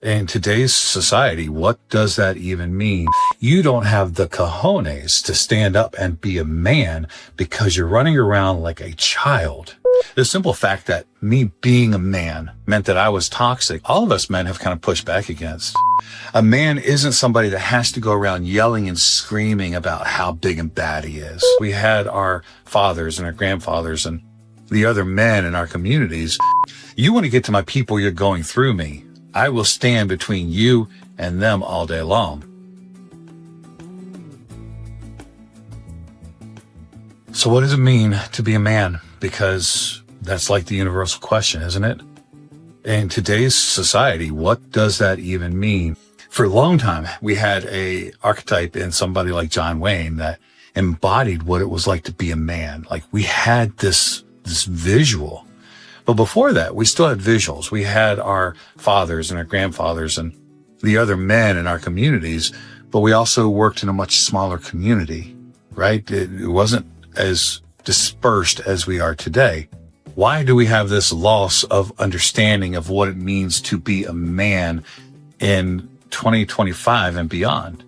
In today's society, what does that even mean? You don't have the cojones to stand up and be a man because you're running around like a child. The simple fact that me being a man meant that I was toxic, all of us men have kind of pushed back against. A man isn't somebody that has to go around yelling and screaming about how big and bad he is. We had our fathers and our grandfathers and the other men in our communities. You want to get to my people, you're going through me. I will stand between you and them all day long. So what does it mean to be a man? Because that's like the universal question, isn't it? In today's society, what does that even mean? For a long time, we had a archetype in somebody like John Wayne that embodied what it was like to be a man. Like we had this visual. But before that, we still had visuals. We had our fathers and our grandfathers and the other men in our communities, but we also worked in a much smaller community, right? It wasn't as dispersed as we are today. Why do we have this loss of understanding of what it means to be a man in 2025 and beyond?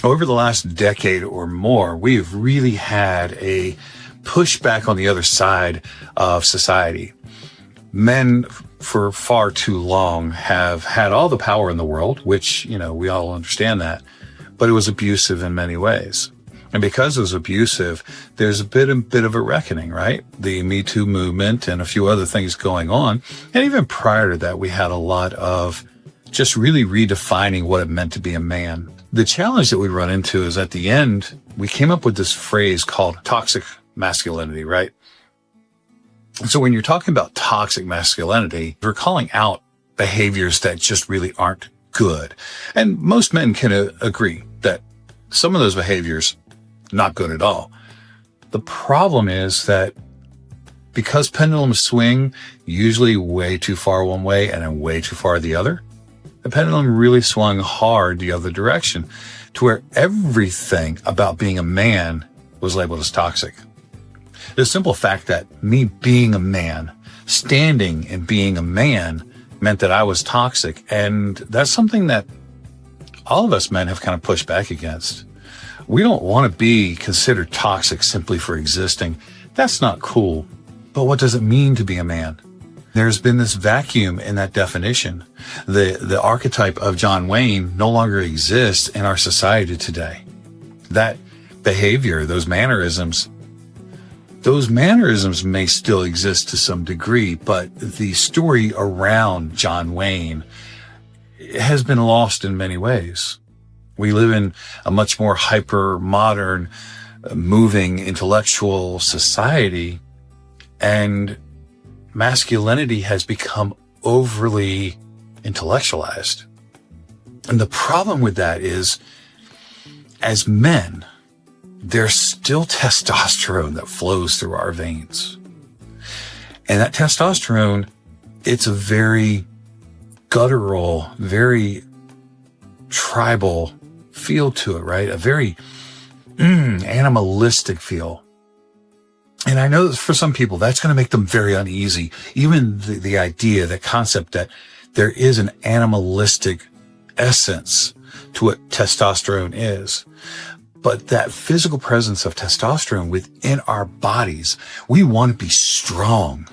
Over the last decade or more, we've really had a pushback on the other side of society. Men for far too long have had all the power in the world, which, we all understand that, but it was abusive in many ways. And because it was abusive, there's a bit of a reckoning, right? The Me Too movement and a few other things going on. And even prior to that, we had a lot of just really redefining what it meant to be a man. The challenge that we run into is at the end, we came up with this phrase called toxic masculinity, right? So when you're talking about toxic masculinity, we're calling out behaviors that just really aren't good. And most men can agree that some of those behaviors, not good at all. The problem is that because pendulums swing usually way too far one way and then way too far the other, the pendulum really swung hard the other direction to where everything about being a man was labeled as toxic. The simple fact that me being a man, standing and being a man meant that I was toxic. And that's something that all of us men have kind of pushed back against. We don't want to be considered toxic simply for existing. That's not cool. But what does it mean to be a man? There's been this vacuum in that definition. The archetype of John Wayne no longer exists in our society today. That behavior, those mannerisms may still exist to some degree, but the story around John Wayne has been lost in many ways. We live in a much more hyper modern, moving intellectual society, and masculinity has become overly intellectualized. And the problem with that is, as men, there's still testosterone that flows through our veins. And that testosterone, it's a very guttural, very tribal feel to it, right? A very animalistic feel. And I know that for some people, that's going to make them very uneasy. Even the idea, the concept that there is an animalistic essence to what testosterone is. But that physical presence of testosterone within our bodies, we want to be strong.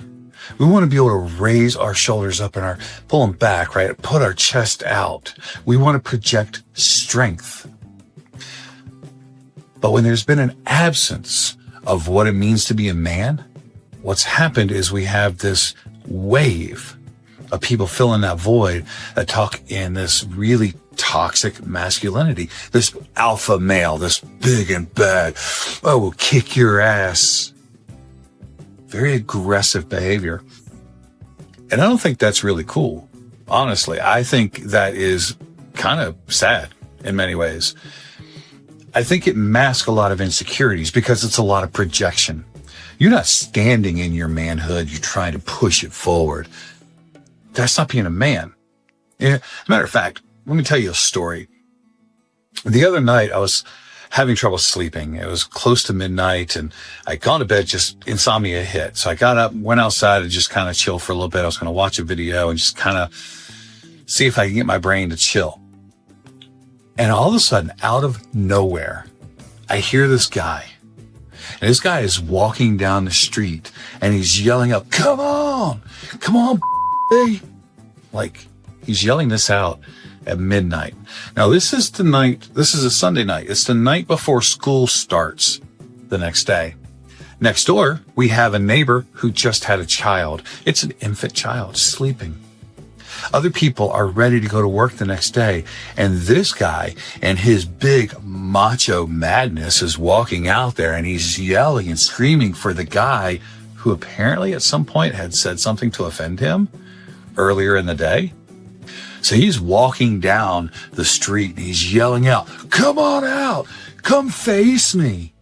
We want to be able to raise our shoulders up and pull them back, right? Put our chest out. We want to project strength. But when there's been an absence of what it means to be a man, what's happened is we have this wave of people filling that void that talk in this really toxic masculinity, this alpha male, this big and bad, we'll kick your ass. Very aggressive behavior. And I don't think that's really cool. Honestly, I think that is kind of sad in many ways. I think it masks a lot of insecurities because it's a lot of projection. You're not standing in your manhood. You're trying to push it forward. That's not being a man. As a matter of fact, let me tell you a story. The other night, I was having trouble sleeping. It was close to midnight, and I'd gone to bed, just insomnia hit. So I got up, went outside, and just kind of chilled for a little bit. I was going to watch a video and just kind of see if I can get my brain to chill. And all of a sudden, out of nowhere, I hear this guy. And this guy is walking down the street and he's yelling up, come on, baby. Like, he's yelling this out at midnight. Now, this is a Sunday night. It's the night before school starts the next day. Next door, we have a neighbor who just had a child. It's an infant child sleeping. Other people are ready to go to work the next day. And this guy and his big macho madness is walking out there and he's yelling and screaming for the guy who apparently at some point had said something to offend him earlier in the day. So he's walking down the street and he's yelling out, come on out, come face me.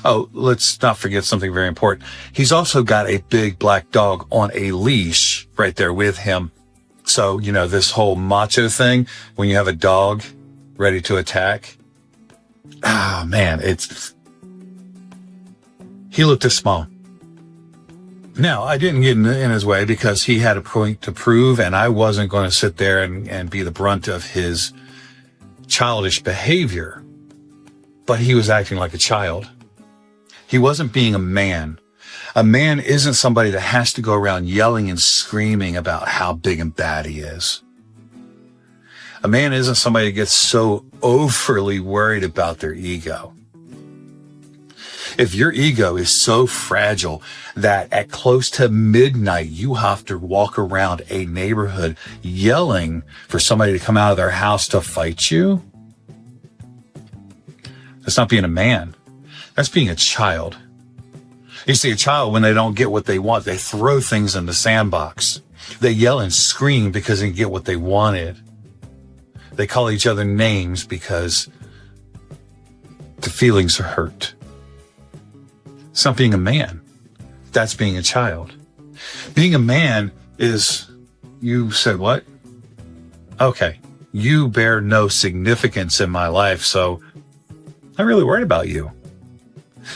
Oh, let's not forget something very important. He's also got a big black dog on a leash right there with him. So, this whole macho thing, when you have a dog ready to attack. Ah, man, he looked too small. Now, I didn't get in his way because he had a point to prove, and I wasn't going to sit there and be the brunt of his childish behavior. But he was acting like a child. He wasn't being a man. A man isn't somebody that has to go around yelling and screaming about how big and bad he is. A man isn't somebody that gets so overly worried about their ego. If your ego is so fragile that at close to midnight, you have to walk around a neighborhood yelling for somebody to come out of their house to fight you, that's not being a man. That's being a child. You see, a child, when they don't get what they want, they throw things in the sandbox. They yell and scream because they get what they wanted. They call each other names because the feelings are hurt. It's not being a man. That's being a child. Being a man is, you said what? Okay, you bear no significance in my life, so I'm not really worried about you.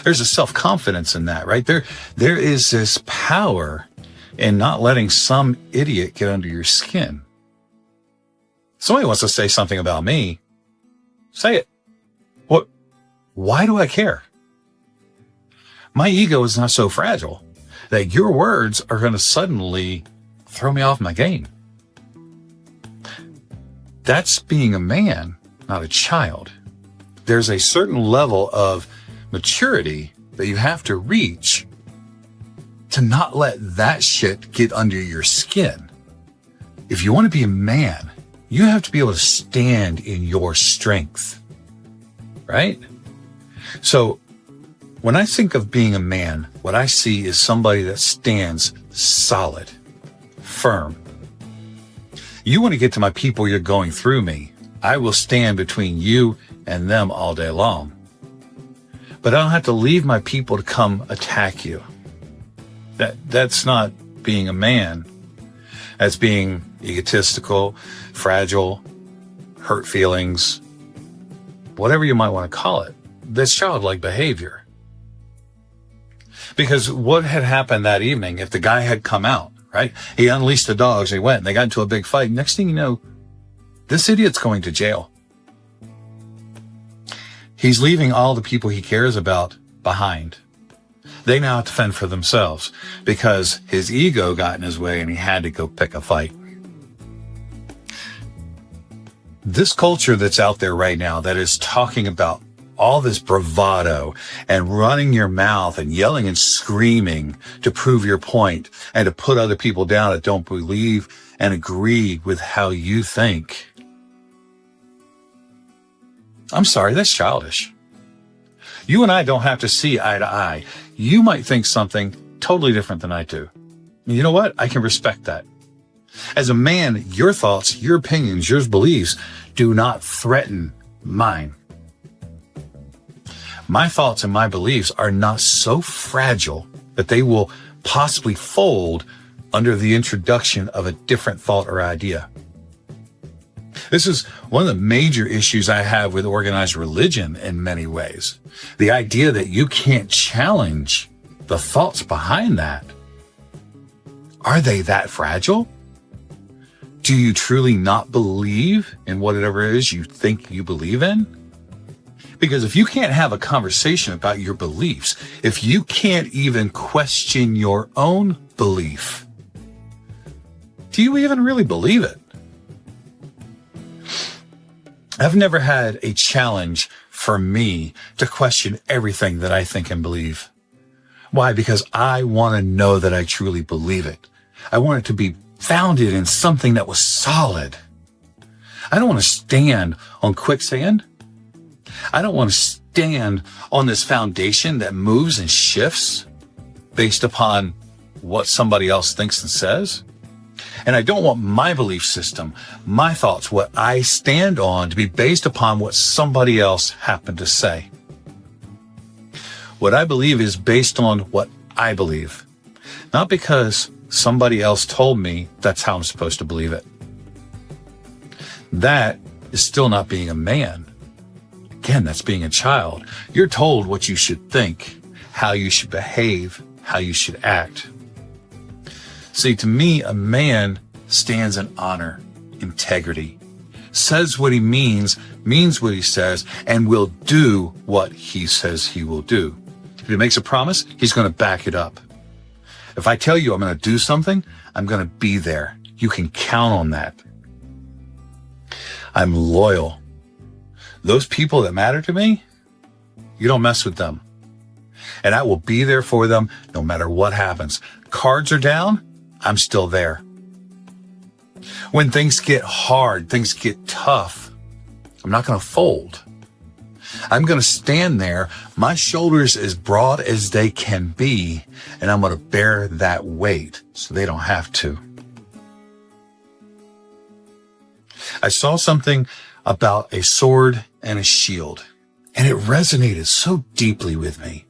There's a self-confidence in that, right? There is this power in not letting some idiot get under your skin. Somebody wants to say something about me. Say it. What? Why do I care? My ego is not so fragile that your words are going to suddenly throw me off my game. That's being a man, not a child. There's a certain level of maturity that you have to reach to not let that shit get under your skin. If you want to be a man, you have to be able to stand in your strength, right? So when I think of being a man, what I see is somebody that stands solid, firm. You want to get to my people, you're going through me. I will stand between you and them all day long. But I don't have to leave my people to come attack you. That's not being a man. That's being egotistical, fragile, hurt feelings, whatever you might want to call it. That's childlike behavior. Because what had happened that evening, if the guy had come out, right? He unleashed the dogs, they went, and they got into a big fight. Next thing you know, this idiot's going to jail. He's leaving all the people he cares about behind. They now have to fend for themselves because his ego got in his way and he had to go pick a fight. This culture that's out there right now that is talking about all this bravado and running your mouth and yelling and screaming to prove your point and to put other people down that don't believe and agree with how you think. I'm sorry, that's childish. You and I don't have to see eye to eye. You might think something totally different than I do. You know what? I can respect that. As a man, your thoughts, your opinions, your beliefs do not threaten mine. My thoughts and my beliefs are not so fragile that they will possibly fold under the introduction of a different thought or idea. This is one of the major issues I have with organized religion in many ways. The idea that you can't challenge the thoughts behind that. Are they that fragile? Do you truly not believe in whatever it is you think you believe in? Because if you can't have a conversation about your beliefs, if you can't even question your own belief, do you even really believe it? I've never had a challenge for me to question everything that I think and believe. Why? Because I want to know that I truly believe it. I want it to be founded in something that was solid. I don't want to stand on quicksand. I don't want to stand on this foundation that moves and shifts based upon what somebody else thinks and says. And I don't want my belief system, my thoughts, what I stand on to be based upon what somebody else happened to say. What I believe is based on what I believe, not because somebody else told me that's how I'm supposed to believe it. That is still not being a man. Again, that's being a child. You're told what you should think, how you should behave, how you should act. See, to me, a man stands in honor, integrity, says what he means what he says, and will do what he says he will do. If he makes a promise, he's going to back it up. If I tell you I'm going to do something, I'm going to be there. You can count on that. I'm loyal. Those people that matter to me, you don't mess with them. And I will be there for them no matter what happens. Cards are down, I'm still there. When things get hard, things get tough, I'm not going to fold. I'm going to stand there, my shoulders as broad as they can be, and I'm going to bear that weight so they don't have to. I saw something about a sword and a shield, and it resonated so deeply with me.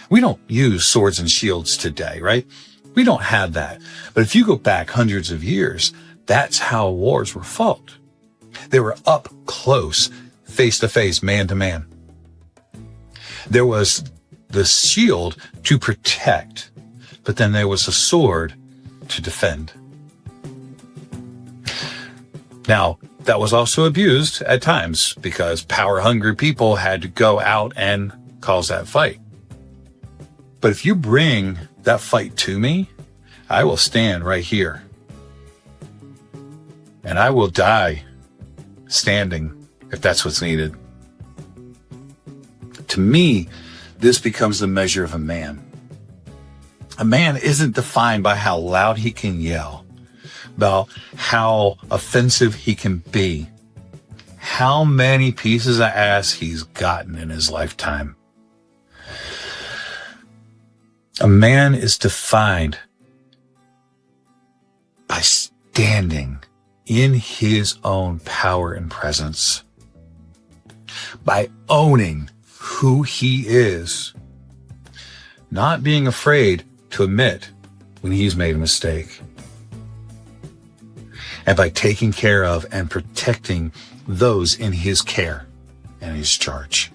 We don't use swords and shields today, right? We don't have that. But if you go back hundreds of years, that's how wars were fought. They were up close, face to face, man to man. There was the shield to protect, but then there was a sword to defend. Now, that was also abused at times because power-hungry people had to go out and cause that fight. But if you bring that fight to me, I will stand right here. And I will die standing if that's what's needed. To me, this becomes the measure of a man. A man isn't defined by how loud he can yell, about how offensive he can be, how many pieces of ass he's gotten in his lifetime. A man is defined by standing in his own power and presence, by owning who he is, not being afraid to admit when he's made a mistake, and by taking care of and protecting those in his care and his charge.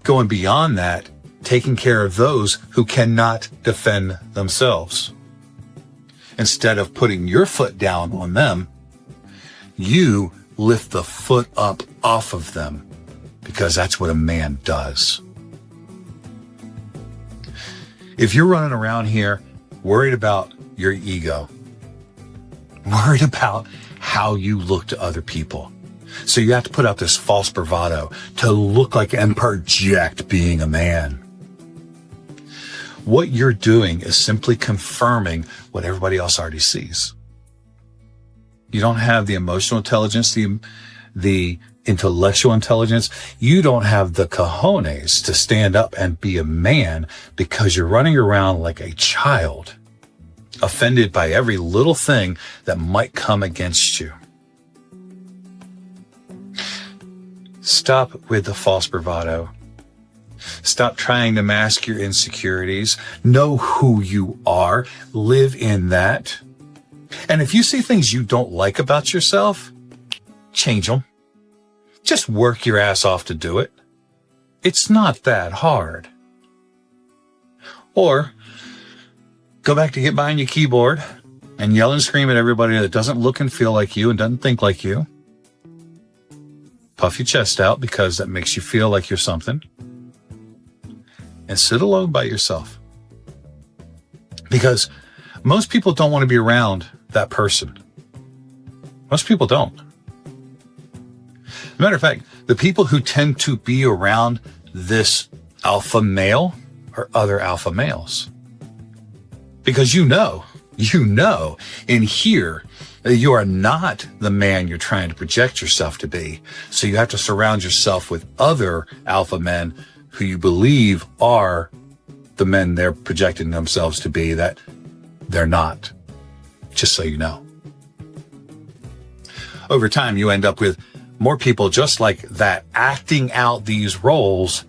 Going beyond that, taking care of those who cannot defend themselves. Instead of putting your foot down on them, you lift the foot up off of them, because that's what a man does. If you're running around here worried about your ego, worried about how you look to other people, so you have to put out this false bravado to look like and project being a man, what you're doing is simply confirming what everybody else already sees. You don't have the emotional intelligence, the intellectual intelligence. You don't have the cojones to stand up and be a man because you're running around like a child, offended by every little thing that might come against you. Stop with the false bravado. Stop trying to mask your insecurities. Know who you are. Live in that. And if you see things you don't like about yourself, change them. Just work your ass off to do it. It's not that hard. Or go back to get behind your keyboard and yell and scream at everybody that doesn't look and feel like you and doesn't think like you. Puff your chest out because that makes you feel like you're something. And sit alone by yourself. Because most people don't want to be around that person. Most people don't. As a matter of fact, the people who tend to be around this alpha male are other alpha males. Because you know in here that you are not the man you're trying to project yourself to be. So you have to surround yourself with other alpha men who you believe are the men they're projecting themselves to be that they're not. Just so you know. Over time, you end up with more people just like that acting out these roles,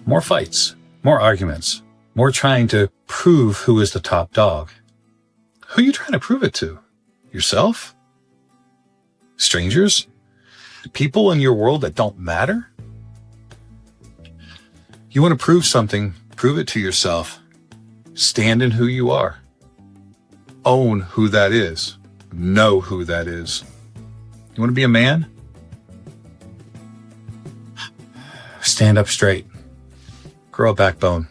more fights, more arguments, more trying to prove who is the top dog. Who are you trying to prove it to? Yourself? Strangers? People in your world that don't matter? You want to prove something, prove it to yourself. Stand in who you are. Own who that is. Know who that is. You want to be a man? Stand up straight. Grow a backbone.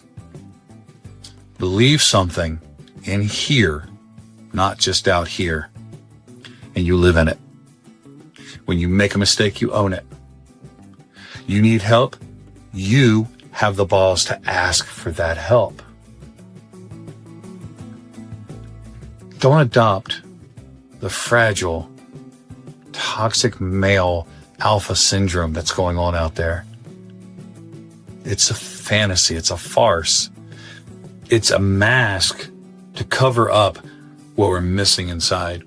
Believe something in here, not just out here, and you live in it. When you make a mistake, you own it. You need help, you have the balls to ask for that help. Don't adopt the fragile, toxic male alpha syndrome that's going on out there. It's a fantasy. It's a farce. It's a mask to cover up what we're missing inside.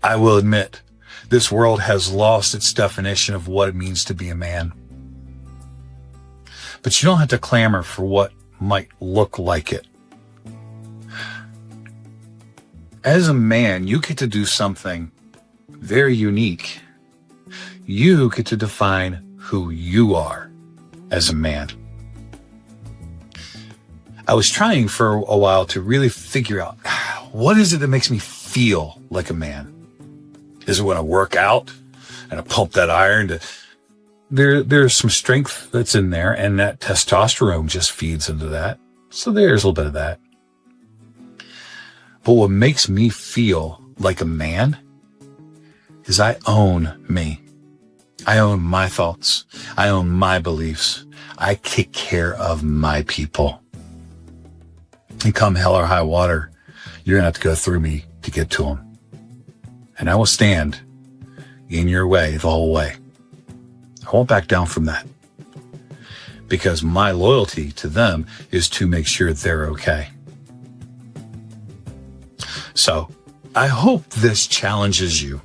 I will admit, this world has lost its definition of what it means to be a man. But you don't have to clamor for what might look like it. As a man, you get to do something very unique. You get to define who you are as a man. I was trying for a while to really figure out what is it that makes me feel like a man. Is it when I work out and I pump that iron? There's some strength that's in there, and that testosterone just feeds into that. So there's a little bit of that. But what makes me feel like a man is I own me. I own my thoughts. I own my beliefs. I take care of my people. And come hell or high water, you're going to have to go through me to get to them. And I will stand in your way the whole way. I won't back down from that. Because my loyalty to them is to make sure they're okay. So I hope this challenges you.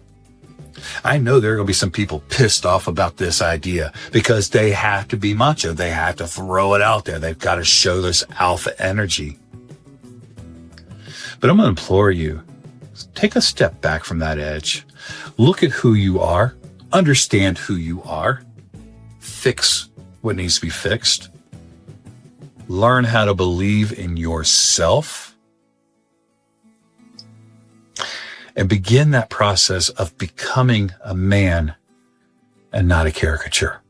I know there are going to be some people pissed off about this idea because they have to be macho. They have to throw it out there. They've got to show this alpha energy. But I'm going to implore you, take a step back from that edge. Look at who you are. Understand who you are. Fix what needs to be fixed. Learn how to believe in yourself. And begin that process of becoming a man and not a caricature.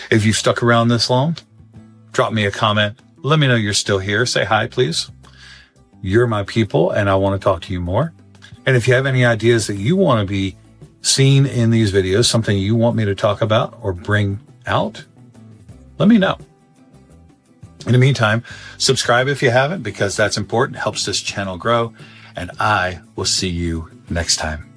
If you've stuck around this long, drop me a comment. Let me know you're still here. Say hi, please. You're my people, and I want to talk to you more. And if you have any ideas that you want to be seen in these videos, something you want me to talk about or bring out, let me know. In the meantime, subscribe if you haven't, because that's important. It helps this channel grow. And I will see you next time.